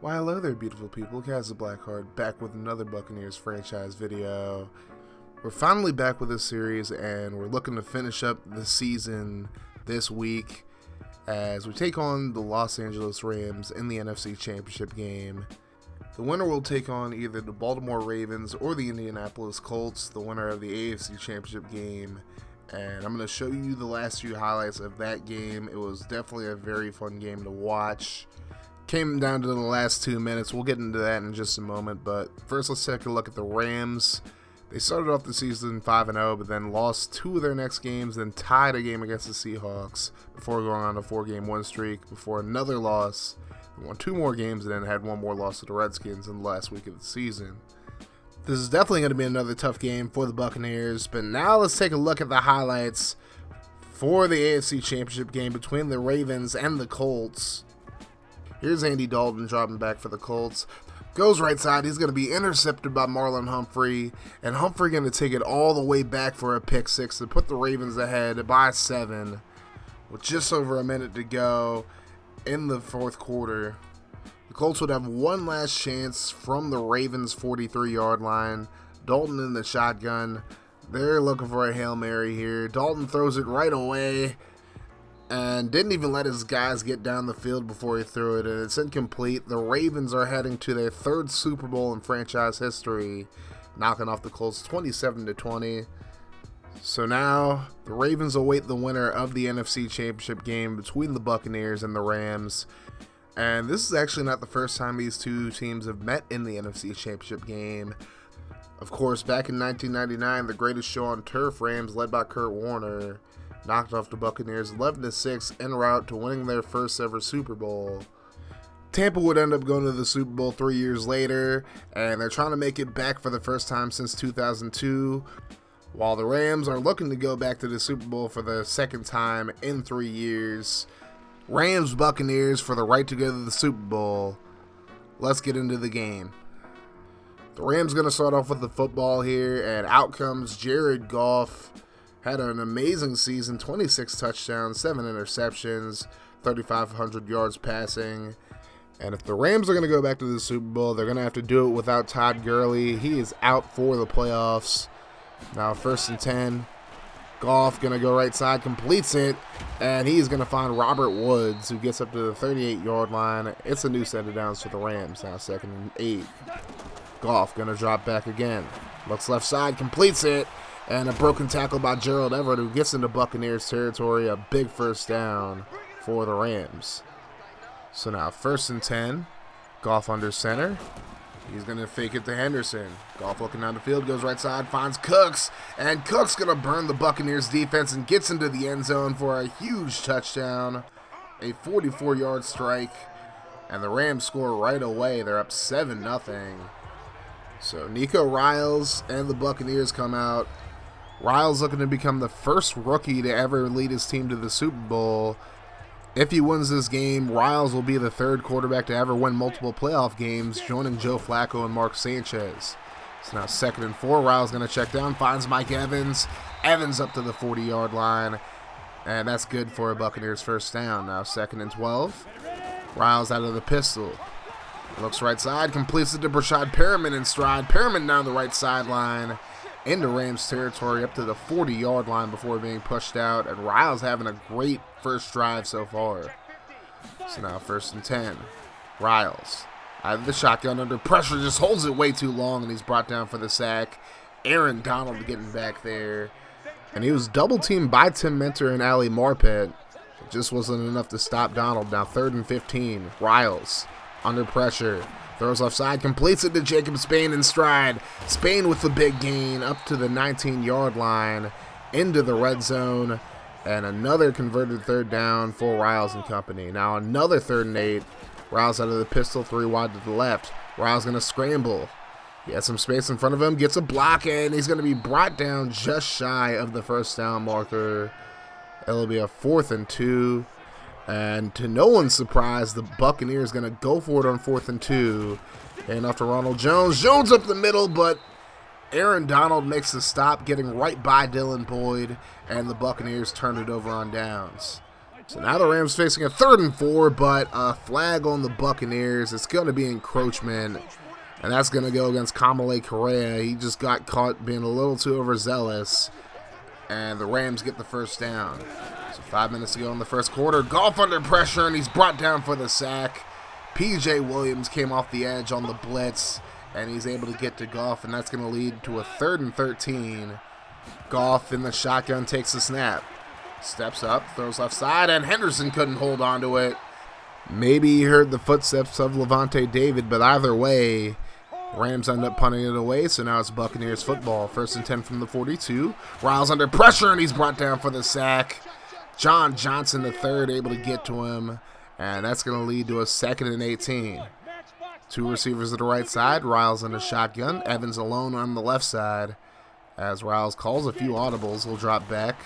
Why hello there beautiful people, Caz Plays back with another Buccaneers franchise video. We're finally back with this series and we're looking to finish up the season this week as we take on the Los Angeles Rams in the NFC Championship game. The winner will take on either the Baltimore Ravens or the Indianapolis Colts, the winner of the AFC Championship game. And I'm going to show you the last few highlights of that game. It was definitely a very fun game to watch. Came down to the last 2 minutes. We'll get into that in just a moment, but first let's take a look at the Rams. They started off the season 5-0, but then lost 2 of their next games, then tied a game against the Seahawks before going on a 4-game win streak, before another loss. They won 2 more games and then had 1 more loss to the Redskins in the last week of the season. This is definitely going to be another tough game for the Buccaneers, but now let's take a look at the highlights for the AFC Championship game between the Ravens and the Colts. Here's Andy Dalton dropping back for the Colts. Goes right side. He's going to be intercepted by Marlon Humphrey. And Humphrey going to take it all the way back for a pick six to put the Ravens ahead by 7 with just over a minute to go in the fourth quarter. The Colts would have one last chance from the Ravens' 43-yard line. Dalton in the shotgun. They're looking for a Hail Mary here. Dalton throws it right away and didn't even let his guys get down the field before he threw it, and it's incomplete. The Ravens are heading to their 3rd Super Bowl in franchise history, knocking off the Colts 27-20. So now the Ravens await the winner of the NFC Championship game between the Buccaneers and the Rams. And this is actually not the first time these two teams have met in the NFC Championship game. Of course, back in 1999, the greatest show on turf, Rams led by Kurt Warner knocked off the Buccaneers 11-6 en route to winning their first ever Super Bowl. Tampa would end up going to the Super Bowl 3 years later, and they're trying to make it back for the first time since 2002, while the Rams are looking to go back to the Super Bowl for the second time in 3 years. Rams Buccaneers for the right to go to the Super Bowl. Let's get into the game. The Rams going to start off with the football here, and out comes Jared Goff. Had an amazing season, 26 touchdowns, 7 interceptions, 3,500 yards passing. And if the Rams are going to go back to the Super Bowl, they're going to have to do it without Todd Gurley. He is out for the playoffs. Now 1st and 10. Goff going to go right side, completes it, and he's going to find Robert Woods, who gets up to the 38-yard line. It's a new set of downs for the Rams. Now 2nd and 8. Goff going to drop back again. Looks left side, completes it. And a broken tackle by Gerald Everett, who gets into Buccaneers territory. A big first down for the Rams. So now 1st and 10. Goff under center. He's going to fake it to Henderson. Goff looking down the field, goes right side, finds Cooks. And Cooks going to burn the Buccaneers defense and gets into the end zone for a huge touchdown. A 44-yard strike. And the Rams score right away. They're up 7-0. So Nico Riles and the Buccaneers come out. Riles looking to become the first rookie to ever lead his team to the Super Bowl. If he wins this game, Riles will be the 3rd quarterback to ever win multiple playoff games, joining Joe Flacco and Mark Sanchez. So now 2nd and 4. Riles going to check down, finds Mike Evans. Evans up to the 40-yard line, and that's good for a Buccaneers first down. Now 2nd and 12. Riles out of the pistol. Looks right side, completes it to Brashad Perriman in stride. Perriman down the right sideline into Rams territory up to the 40-yard line before being pushed out. And Riles having a great first drive so far. So now 1st and 10. Riles out of the shotgun under pressure, just holds it way too long, and he's brought down for the sack. Aaron Donald getting back there. And he was double-teamed by Tim Mentor and Ali Marpet. It just wasn't enough to stop Donald. Now 3rd and 15. Riles under pressure. Throws left side, completes it to Jacob Spain in stride. Spain with the big gain up to the 19-yard line into the red zone. And another converted 3rd down for Riles and company. Now another 3rd and 8. Riles out of the pistol, 3 wide to the left. Riles going to scramble. He has some space in front of him, gets a block, and he's going to be brought down just shy of the first down marker. It'll be a 4th and 2. And to no one's surprise, the Buccaneers going to go for it on 4th and 2. And off to Ronald Jones. Jones up the middle, but Aaron Donald makes the stop, getting right by Dylan Boyd. And the Buccaneers turn it over on downs. So now the Rams facing a 3rd and 4, but a flag on the Buccaneers. It's going to be encroachment, and that's going to go against Kamale Correa. He just got caught being a little too overzealous, and the Rams get the first down. So 5 minutes to go in the first quarter. Goff under pressure, and he's brought down for the sack. P.J. Williams came off the edge on the blitz, and he's able to get to Goff, and that's going to lead to a 3rd and 13. Goff in the shotgun takes the snap. Steps up, throws left side, and Henderson couldn't hold on to it. Maybe he heard the footsteps of Levante David, but either way, Rams end up punting it away, so now it's Buccaneers football. 1st and 10 from the 42. Riles under pressure, and he's brought down for the sack. John Johnson III able to get to him, and that's going to lead to a 2nd and 18. 2 receivers to the right side, Riles in a shotgun. Evans alone on the left side. As Riles calls a few audibles, he'll drop back.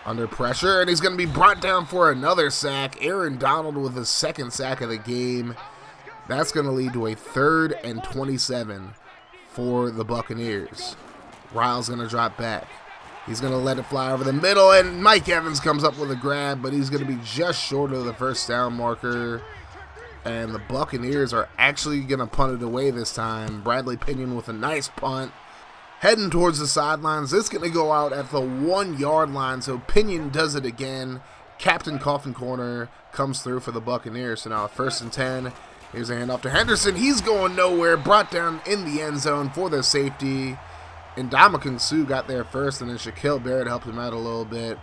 Under pressure, and he's going to be brought down for another sack. Aaron Donald with his 2nd sack of the game. That's going to lead to a 3rd and 27 for the Buccaneers. Riles going to drop back. He's going to let it fly over the middle, and Mike Evans comes up with a grab, but he's going to be just short of the first down marker. And the Buccaneers are actually going to punt it away this time. Bradley Pinion with a nice punt. Heading towards the sidelines. It's going to go out at the 1-yard line, so Pinion does it again. Captain Coffin Corner comes through for the Buccaneers. So now 1st and 10. Here's a handoff to Henderson. He's going nowhere. Brought down in the end zone for the safety. Ndamukong Suh got there first, and then Shaquille Barrett helped him out a little bit.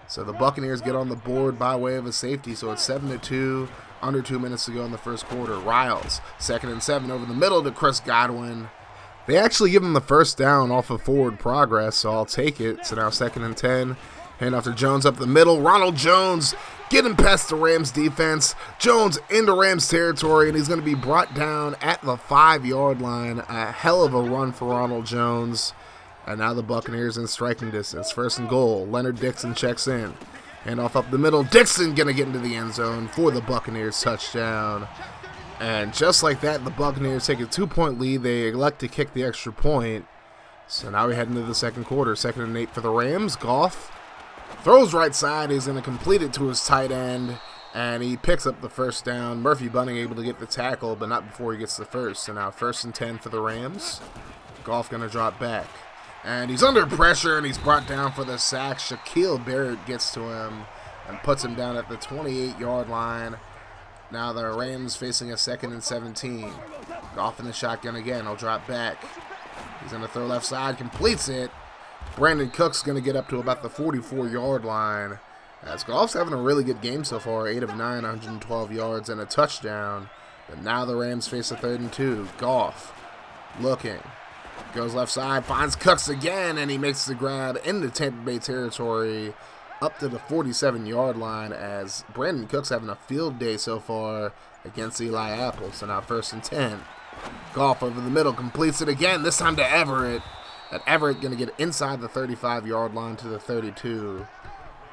So the Buccaneers get on the board by way of a safety. So it's 7-2. Under 2 minutes to go in the first quarter. Riles, 2nd and 7 over the middle to Chris Godwin. They actually give him the first down off of forward progress, so I'll take it. So now 2nd and 10. Hand off to Jones up the middle. Ronald Jones getting past the Rams defense. Jones into Rams territory, and he's going to be brought down at the 5-yard line. A hell of a run for Ronald Jones. And now the Buccaneers in striking distance. 1st and goal. Leonard Dixon checks in. Hand off up the middle. Dixon going to get into the end zone for the Buccaneers touchdown. And just like that, the Buccaneers take a 2-point lead. They elect to kick the extra point. So now we head into the second quarter. 2nd and 8 for the Rams. Goff throws right side. He's going to complete it to his tight end. And he picks up the first down. Murphy Bunting able to get the tackle, but not before he gets the first. So now 1st and 10 for the Rams. Goff going to drop back. And he's under pressure, and he's brought down for the sack. Shaquille Barrett gets to him and puts him down at the 28-yard line. Now the Rams facing a 2nd and 17. Goff in the shotgun again. He'll drop back. He's going to throw left side. Completes it. Brandon Cook's going to get up to about the 44-yard line. As Goff's having a really good game so far. 8 of 9, 112 yards and a touchdown. But now the Rams face a 3rd and 2. Goff looking. Goes left side. Finds Cooks again. And he makes the grab into Tampa Bay territory. Up to the 47-yard line, as Brandon Cook's having a field day so far against Eli Apple. So now 1st and 10. Goff over the middle, completes it again, this time to Everett. And Everett going to get inside the 35-yard line to the 32.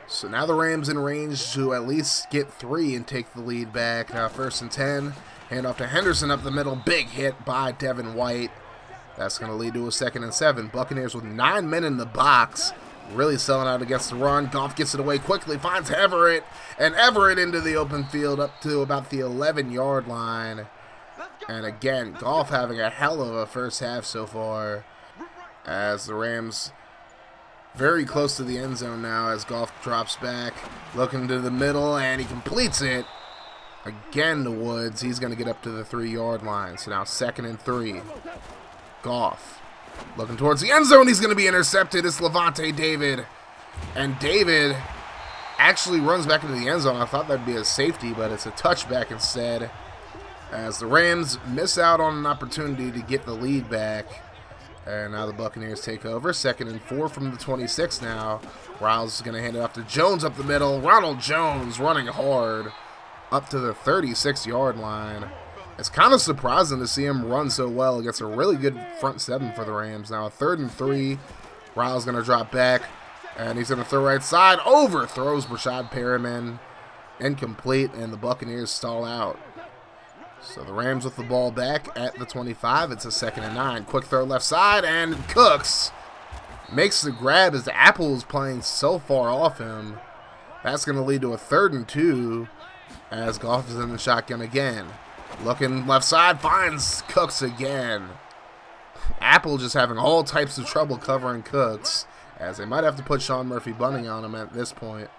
So now the Rams in range to at least get 3 and take the lead back. Now 1st and 10. Hand off to Henderson up the middle. Big hit by Devin White. That's going to lead to a 2nd and 7. Buccaneers with 9 men in the box. Really selling out against the run. Goff gets it away quickly, finds Everett, and Everett into the open field up to about the 11-yard line. And again, Goff having a hell of a first half so far, as the Rams very close to the end zone now as Goff drops back, looking to the middle, and he completes it. Again to Woods. He's going to get up to the 3-yard line. So now 2nd and 3. Goff looking towards the end zone. He's going to be intercepted. It's Levante David. And David actually runs back into the end zone. I thought that'd be a safety, but it's a touchback instead, as the Rams miss out on an opportunity to get the lead back. And now the Buccaneers take over. 2nd and 4 from the 26 now. Riles is going to hand it off to Jones up the middle. Ronald Jones running hard up to the 36-yard line. It's kind of surprising to see him run so well against a really good front 7 for the Rams. Now 3rd and 3. Riles going to drop back, and he's going to throw right side. Overthrows Brashad Perriman. Incomplete, and the Buccaneers stall out. So the Rams with the ball back at the 25. It's a 2nd and 9. Quick throw left side, and Cooks makes the grab as Apple is playing so far off him. That's going to lead to a 3rd and 2 as Goff is in the shotgun again. Looking left side, finds Cooks again. Apple just having all types of trouble covering Cooks, as they might have to put Sean Murphy Bunting on him at this point.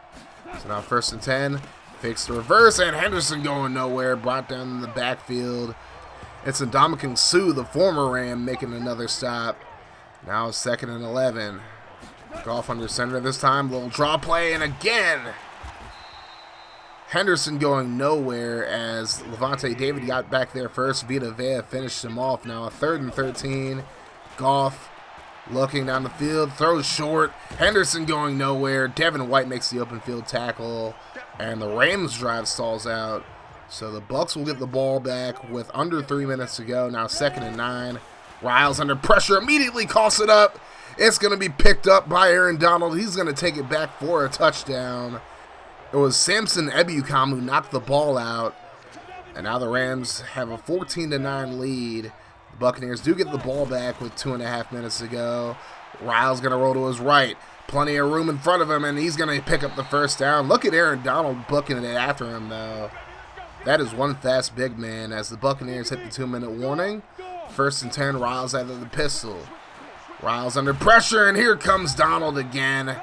So now 1st and 10, fakes the reverse, and Henderson going nowhere, brought down in the backfield. It's Ndamukong Suh, the former Ram, making another stop. Now 2nd and 11. Goff under center this time, little draw play, and again, Henderson going nowhere as Levante David got back there first. Vita Vea finished him off. Now a 3rd and 13. Goff looking down the field, throws short. Henderson going nowhere. Devin White makes the open field tackle, and the Rams drive stalls out. So the Bucs will get the ball back with under 3 minutes to go. Now 2nd and 9. Riles under pressure, immediately coughs it up. It's going to be picked up by Aaron Donald. He's going to take it back for a touchdown. It was Samson Ebukam who knocked the ball out. And now the Rams have a 14-9 lead. The Buccaneers do get the ball back with 2.5 minutes to go. Riles going to roll to his right. Plenty of room in front of him, and he's going to pick up the 1st down. Look at Aaron Donald booking it after him, though. That is one fast big man as the Buccaneers hit the 2-minute warning. 1st and 10, Riles out of the pistol. Riles under pressure, and here comes Donald again.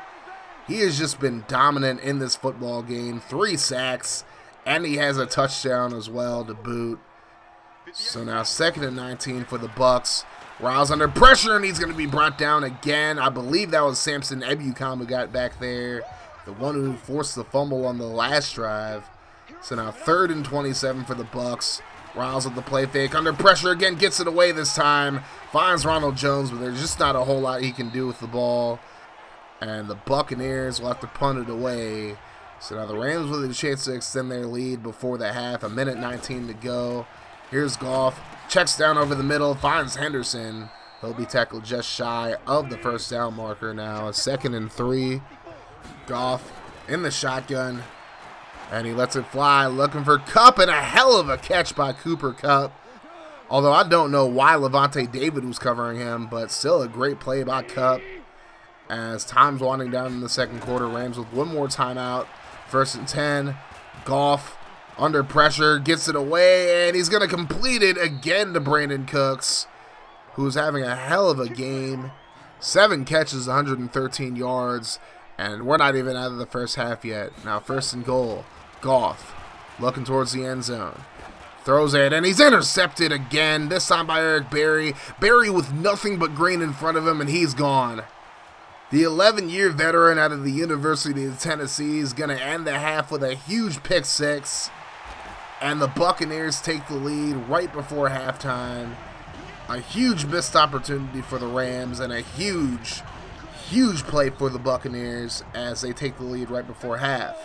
He has just been dominant in this football game. 3 sacks, and he has a touchdown as well to boot. So now 2nd and 19 for the Bucs. Riles under pressure, and he's going to be brought down again. I believe that was Samson Ebukam who got back there, the one who forced the fumble on the last drive. So now 3rd and 27 for the Bucs. Riles with the play fake, under pressure again, gets it away this time. Finds Ronald Jones, but there's just not a whole lot he can do with the ball. And the Buccaneers will have to punt it away. So now the Rams with a chance to extend their lead before the half. 1:19 to go. Here's Goff. Checks down over the middle. Finds Henderson. He'll be tackled just shy of the 1st down marker now. 2nd and 3. Goff in the shotgun. And he lets it fly. Looking for Kupp. And a hell of a catch by Cooper Kupp. Although I don't know why Levante David was covering him. But still a great play by Kupp. As time's winding down in the 2nd quarter, Rams with one more timeout. 1st and 10. Goff under pressure, gets it away, and he's going to complete it again to Brandon Cooks, who's having a hell of a game. 7 catches, 113 yards, and we're not even out of the first half yet. Now 1st and goal. Goff looking towards the end zone. Throws it, and he's intercepted again, this time by Eric Berry. Berry with nothing but green in front of him, and he's gone. The 11-year veteran out of the University of Tennessee is going to end the half with a huge pick 6. And the Buccaneers take the lead right before halftime. A huge missed opportunity for the Rams and a huge play for the Buccaneers as they take the lead right before half.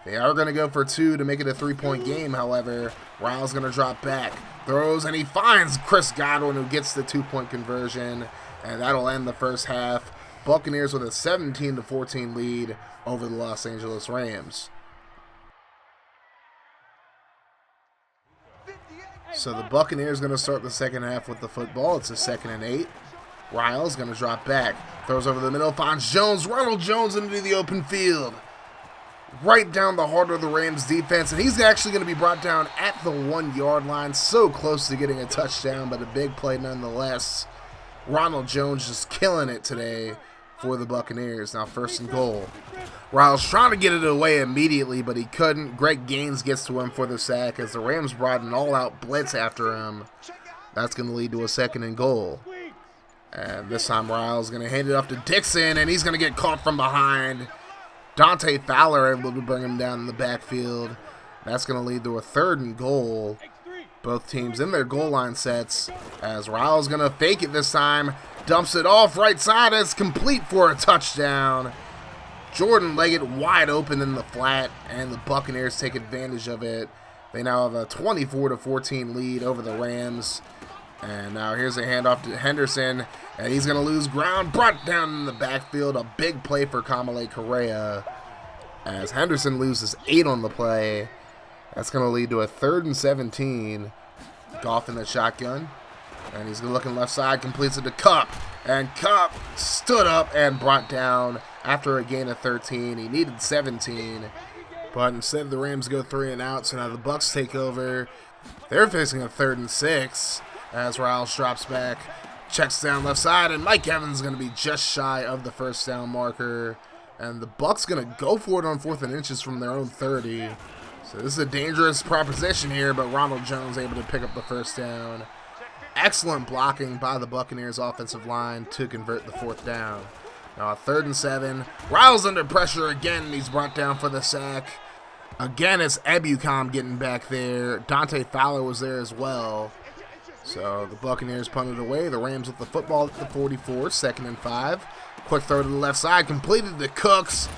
They are going to go for 2 to make it a 3-point game, however. Riles going to drop back. Throws, and he finds Chris Godwin, who gets the 2-point conversion. And that'll end the first half. Buccaneers with a 17-14 lead over the Los Angeles Rams. So the Buccaneers going to start the second half with the football. It's a 2nd and 8. Riles going to drop back. Throws over the middle, finds Jones. Ronald Jones into the open field. Right down the heart of the Rams defense. And he's actually going to be brought down at the 1-yard line. So close to getting a touchdown, but a big play nonetheless. Ronald Jones just killing it today for the Buccaneers. Now 1st and goal. Riles trying to get it away immediately, but he couldn't. Greg Gaines gets to him for the sack as the Rams brought an all-out blitz after him. That's going to lead to a 2nd and goal. And this time Riles going to hand it off to Dixon, and he's going to get caught from behind. Dante Fowler able to bring him down in the backfield. That's going to lead to a 3rd and goal. Both teams in their goal line sets as Riles going to fake it this time. Dumps it off right side. It's complete for a touchdown. Jordan Leggett wide open in the flat, and the Buccaneers take advantage of it. They now have a 24-14 lead over the Rams. And now here's a handoff to Henderson, and he's going to lose ground. Brought down in the backfield. A big play for Kamale Correa as Henderson loses 8 on the play. That's going to lead to a 3rd and 17. Goff in the shotgun. And he's looking left side, completes it to Kupp. And Kupp stood up and brought down after a gain of 13. He needed 17, but instead the Rams go 3 and out, so now the Bucs take over. They're facing a 3rd and 6 as Riles drops back, checks down left side, and Mike Evans is going to be just shy of the first down marker. And the Bucs going to go for it on 4th and inches from their own 30. So this is a dangerous proposition here, but Ronald Jones able to pick up the first down. Excellent blocking by the Buccaneers offensive line to convert the 4th down. Now a 3rd and 7. Riles under pressure again, and he's brought down for the sack. Again, it's Ebucom getting back there. Dante Fowler was there as well. So the Buccaneers punted away. The Rams with the football at the 44, 2nd and 5. Quick throw to the left side, completed to Cooks.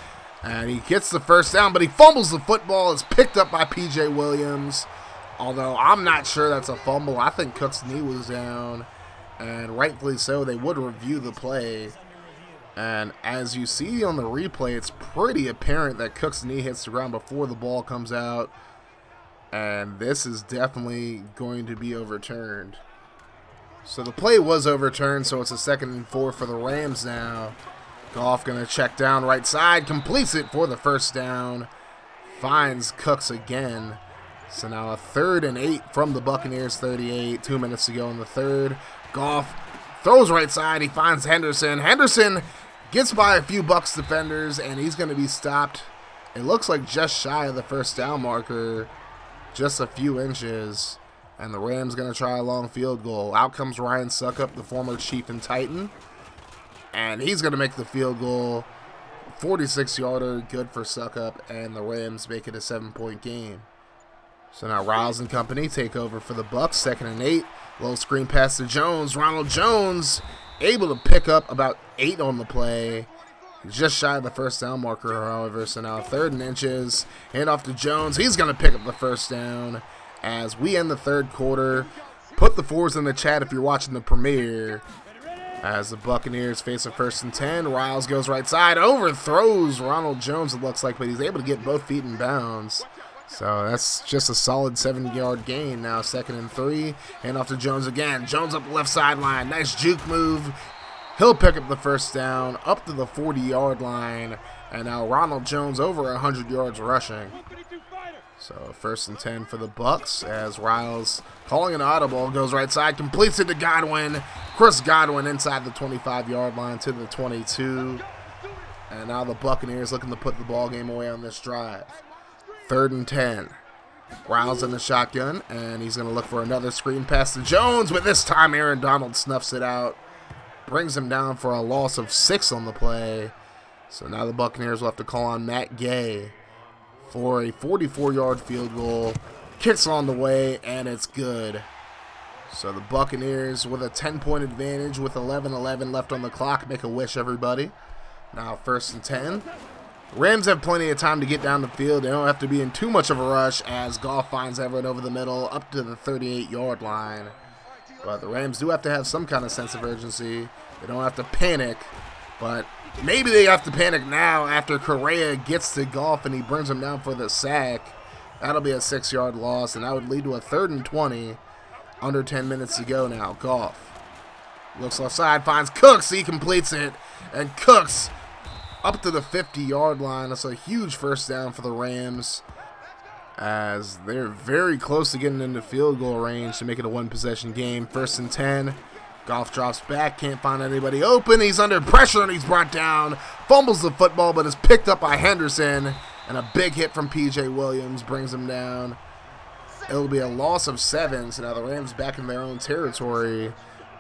And he gets the first down, but he fumbles the football. It's picked up by P.J. Williams. Although I'm not sure that's a fumble. I think Cook's knee was down. And rightfully so, they would review the play. And as you see on the replay, it's pretty apparent that Cook's knee hits the ground before the ball comes out. And this is definitely going to be overturned. So the play was overturned, so it's a 2nd and 4 for the Rams now. Goff going to check down right side, completes it for the first down. Finds Cooks again. So now a 3rd and 8 from the Buccaneers 38, 2 minutes to go in the 3rd. Goff throws right side, he finds Henderson. Henderson gets by a few Bucs defenders, and he's going to be stopped. It looks like just shy of the first down marker, just a few inches. And the Rams going to try a long field goal. Out comes Ryan Succop, the former Chief and Titan. And he's going to make the field goal. 46-yarder, good for Succop, and the Rams make it a 7-point game. So now Riles and company take over for the Bucs, 2nd and 8. Little screen pass to Jones. Ronald Jones able to pick up about 8 on the play. Just shy of the first down marker, however. So now 3rd and inches. Hand off to Jones. He's going to pick up the first down as we end the 3rd quarter. Put the 4s in the chat if you're watching the premiere. As the Buccaneers face a 1st and 10. Riles goes right side. Overthrows Ronald Jones, it looks like, but he's able to get both feet in bounds. So that's just a solid 7-yard gain. Now 2nd and 3. Hand off to Jones again. Jones up the left sideline. Nice juke move. He'll pick up the first down up to the 40-yard line. And now Ronald Jones over 100 yards rushing. So 1st and 10 for the Bucs as Riles calling an audible. Goes right side. Completes it to Godwin. Chris Godwin inside the 25-yard line to the 22. And now the Buccaneers looking to put the ball game away on this drive. 3rd and 10. Riles in the shotgun, and he's going to look for another screen pass to Jones, but this time Aaron Donald snuffs it out. Brings him down for a loss of 6 on the play. So now the Buccaneers will have to call on Matt Gay for a 44-yard field goal. Kicks on the way, and it's good. So the Buccaneers with a 10-point advantage with 11:11 left on the clock. Make a wish, everybody. Now 1st and 10. Rams have plenty of time to get down the field. They don't have to be in too much of a rush as Goff finds Everett over the middle up to the 38-yard line. But the Rams do have to have some kind of sense of urgency. They don't have to panic, but maybe they have to panic now after Crayniaq gets to Goff and he brings him down for the sack. That'll be a 6-yard loss, and that would lead to a 3rd and 20. Under 10 minutes to go now. Goff looks left side, finds Cooks. He completes it, and Cooks up to the 50-yard line. That's a huge first down for the Rams as they're very close to getting into field goal range to make it a 1-possession game. 1st and 10. Goff drops back, can't find anybody open. He's under pressure and he's brought down. Fumbles the football, but is picked up by Henderson. And a big hit from P.J. Williams brings him down. It'll be a loss of 7, so now the Rams back in their own territory.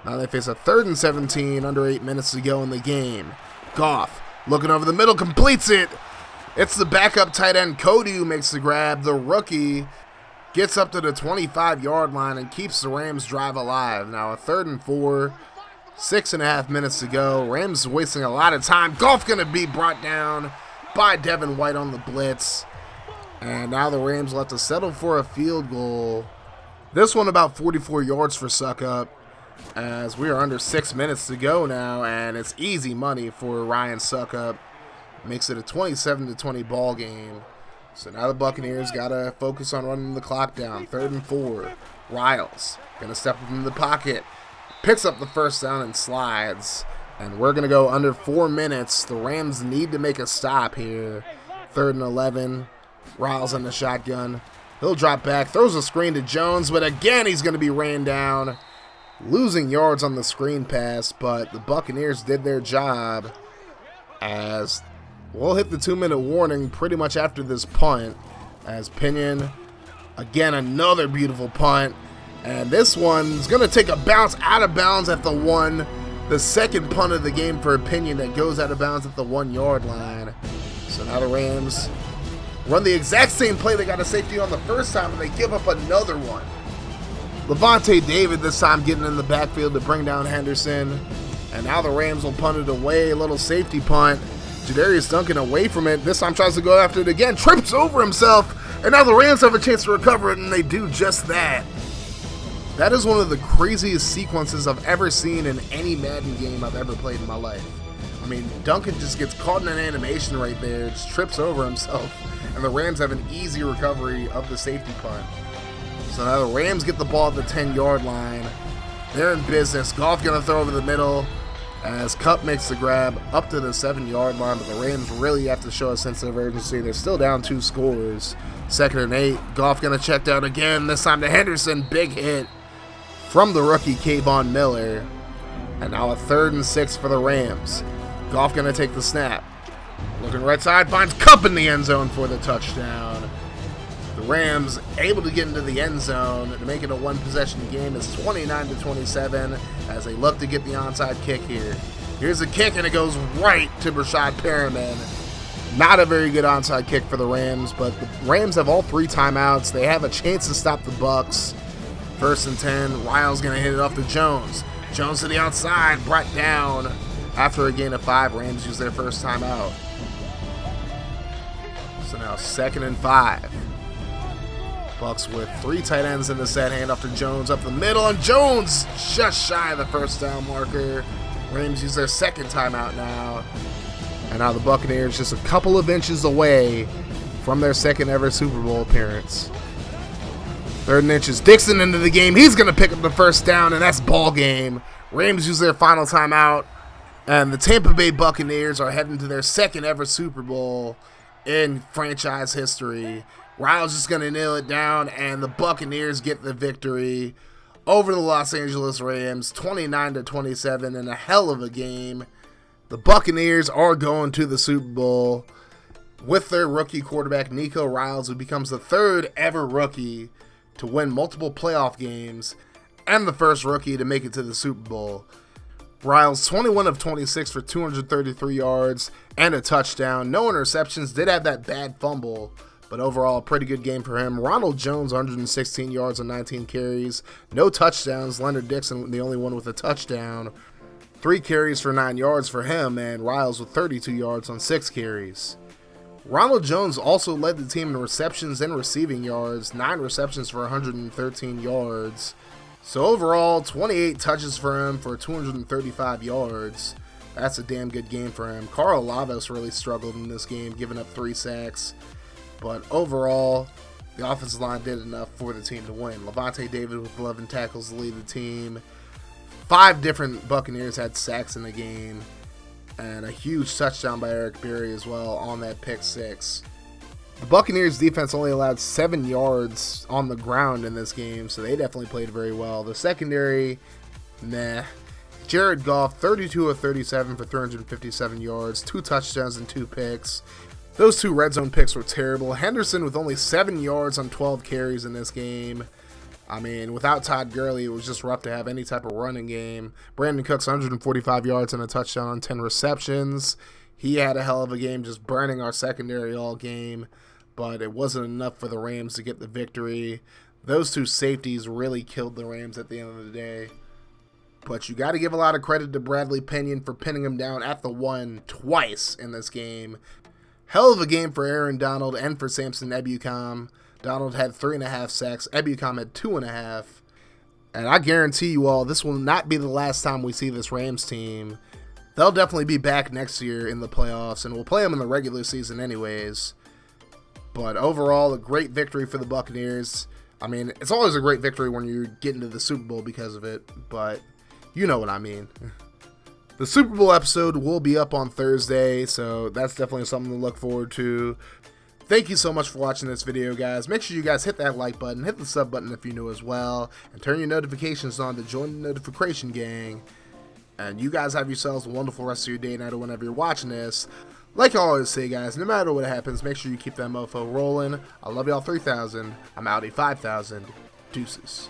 Now they face a 3rd and 17, under 8 minutes to go in the game. Goff looking over the middle, completes it. It's the backup tight end Cody who makes the grab. The rookie gets up to the 25-yard line and keeps the Rams drive alive. Now a 3rd and 4, 6.5 minutes to go. Rams wasting a lot of time. Goff going to be brought down by Devin White on the blitz. And now the Rams will have to settle for a field goal. This one about 44 yards for Succop, as we are under 6 minutes to go now, and it's easy money for Ryan Succop. Makes it a 27-20 ball game. So now the Buccaneers got to focus on running the clock down. 3rd and 4. Riles going to step up in the pocket. Picks up the first down and slides. And we're going to go under 4 minutes. The Rams need to make a stop here. 3rd and 11. Riles in the shotgun. He'll drop back, throws a screen to Jones, but again he's going to be ran down. Losing yards on the screen pass, but the Buccaneers did their job as we'll hit the 2-minute warning pretty much after this punt. As Pinion, again, another beautiful punt. And this one's going to take a bounce out of bounds at the 1. The second punt of the game for Pinion that goes out of bounds at the 1-yard line. So now the Rams run the exact same play. They got a safety on the first time, and they give up another one. Levante David this time getting in the backfield to bring down Henderson. And now the Rams will punt it away. A little safety punt. Jadarius Duncan away from it. This time tries to go after it again. Trips over himself. And now the Rams have a chance to recover it, and they do just that. That is one of the craziest sequences I've ever seen in any Madden game I've ever played in my life. I mean, Duncan just gets caught in an animation right there. Just trips over himself. And the Rams have an easy recovery of the safety punt. So now the Rams get the ball at the 10-yard line. They're in business. Goff going to throw over the middle as Cup makes the grab up to the 7-yard line. But the Rams really have to show a sense of urgency. They're still down 2 scores. 2nd and 8. Goff going to check down again. This time to Henderson. Big hit from the rookie Kayvon Miller. And now a 3rd and 6 for the Rams. Goff going to take the snap. Looking right side. Finds Cup in the end zone for the touchdown. The Rams able to get into the end zone to make it a 1-possession game. It's 29-27 as they look to get the onside kick here. Here's a kick, and it goes right to Brashad Perriman. Not a very good onside kick for the Rams, but the Rams have all 3 timeouts. They have a chance to stop the Bucs. 1st and 10. Riles going to hit it off to Jones. Jones to the outside, brought down after a gain of 5. Rams use their first timeout. So now 2nd and 5. Bucs with 3 tight ends in the set. Hand off to Jones up the middle, and Jones just shy of the first down marker. Rams use their 2nd timeout now. And now the Buccaneers just a couple of inches away from their 2nd ever Super Bowl appearance. 3rd and inches. Dixon into the game. He's going to pick up the first down, and that's ball game. Rams use their final timeout, and the Tampa Bay Buccaneers are heading to their 2nd ever Super Bowl in franchise history. Riles just going to nail it down, and the Buccaneers get the victory over the Los Angeles Rams, 29-27, in a hell of a game. The Buccaneers are going to the Super Bowl with their rookie quarterback, Nico Riles, who becomes the 3rd ever rookie to win multiple playoff games and the first rookie to make it to the Super Bowl. Riles, 21 of 26 for 233 yards and a touchdown. No interceptions. Did have that bad fumble, but overall, a pretty good game for him. Ronald Jones, 116 yards on 19 carries. No touchdowns. Leonard Dixon, the only one with a touchdown. 3 carries for 9 yards for him, and Riles with 32 yards on 6 carries. Ronald Jones also led the team in receptions and receiving yards. 9 receptions for 113 yards. So overall, 28 touches for him for 235 yards. That's a damn good game for him. Carl Lavos really struggled in this game, giving up 3 sacks. But overall, the offensive line did enough for the team to win. Levante David with 11 tackles to lead the team. 5 different Buccaneers had sacks in the game. And a huge touchdown by Eric Berry as well on that pick 6. The Buccaneers defense only allowed 7 yards on the ground in this game, so they definitely played very well. The secondary, nah. Jared Goff, 32 of 37 for 357 yards, 2 touchdowns and 2 picks. Those 2 red zone picks were terrible. Henderson with only 7 yards on 12 carries in this game. I mean, without Todd Gurley, it was just rough to have any type of running game. Brandon Cooks, 145 yards and a touchdown on 10 receptions. He had a hell of a game, just burning our secondary all game, but it wasn't enough for the Rams to get the victory. Those 2 safeties really killed the Rams at the end of the day. But you got to give a lot of credit to Bradley Pinion for pinning him down at the 1 twice in this game. Hell of a game for Aaron Donald and for Samson Ebukam. Donald had 3.5 sacks. Ebukam had 2.5. And I guarantee you all, this will not be the last time we see this Rams team. They'll definitely be back next year in the playoffs, and we'll play them in the regular season anyways. But overall, a great victory for the Buccaneers. I mean, it's always a great victory when you get into the Super Bowl because of it, but you know what I mean. The Super Bowl episode will be up on Thursday, so that's definitely something to look forward to. Thank you so much for watching this video, guys. Make sure you guys hit that like button, hit the sub button if you're new as well, and turn your notifications on to join the notification gang. And you guys have yourselves a wonderful rest of your day and night or whenever you're watching this. Like I always say, guys, no matter what happens, make sure you keep that mofo rolling. I love y'all 3,000. I'm outie 5,000. Deuces.